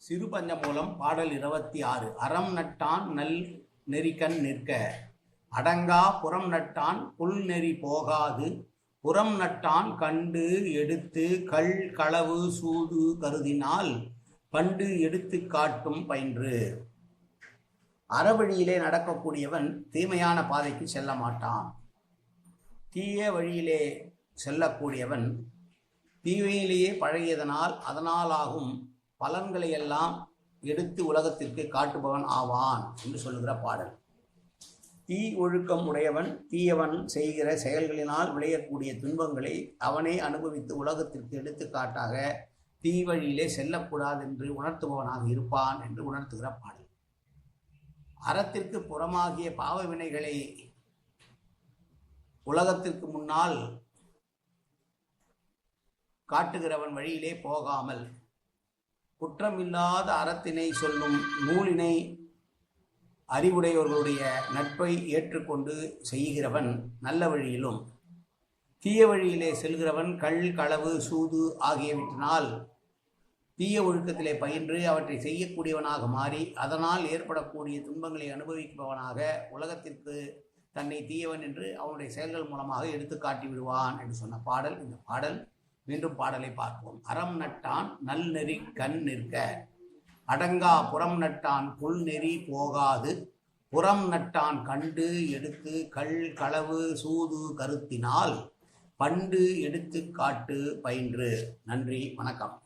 சிறுபஞ்சமூலம் பாடல் 26. அறம் நட்டான் நல் நெறிக்கண் நிற்க, அடங்கா புறம் நட்டான் புல் நெறி போகாது, புறம் நட்டான் கண்டு எடுத்து கள் களவு சூது கருதினால் பண்டு எடுத்து காட்டும் பயின்று. அறவழியிலே நடக்கக்கூடியவன் தீமையான பாதைக்கு செல்ல மாட்டான். தீய வழியிலே செல்லக்கூடியவன் தீமையிலேயே பழகியதனால் அதனாலாகும் பலன்களை எல்லாம் எடுத்து உலகத்திற்கு காட்டுபவன் ஆவான் என்று சொல்லுகிற பாடல். தீ ஒழுக்கம் உடையவன் தீயவன் செய்கிற செயல்களினால் விளையக்கூடிய துன்பங்களை அவனே அனுபவித்து உலகத்திற்கு எடுத்துக்காட்டாக தீ வழியிலே செல்லக்கூடாது என்று உணர்த்துபவனாக இருப்பான் என்று உணர்த்துகிற பாடல். அறத்திற்கு புறமாகிய பாவ வினைகளை உலகத்திற்கு முன்னால் காட்டுகிறவன் வழியிலே போகாமல் குற்றமில்லாத அறத்தினை சொல்லும் நூலினை அறிவுடையவர்களுடைய நட்பை ஏற்றுக்கொண்டு செய்கிறவன் நல்ல வழியிலும், தீய வழியிலே செல்கிறவன் கள் களவு சூது ஆகியவற்றினால் தீய ஒழுக்கத்திலே பயின்று அவற்றை செய்யக்கூடியவனாக மாறி அதனால் ஏற்படக்கூடிய துன்பங்களை அனுபவிப்பவனாக உலகத்திற்கு தன்னை தீயவன் என்று அவனுடைய செயல்கள் மூலமாக எடுத்து காட்டி விடுவான் என்று சொன்ன பாடல் இந்த பாடல். மீண்டும் பாடலை பார்ப்போம். அறம் நட்டான் நல் நெறி கண் நிற்க, அடங்கா புறம் நட்டான் புல் நெறி போகாது, புறம் நட்டான் கண்டு எடுத்து கள் களவு சூது கருத்தினால் பண்டு எடுத்து காட்டு பயின்று. நன்றி, வணக்கம்.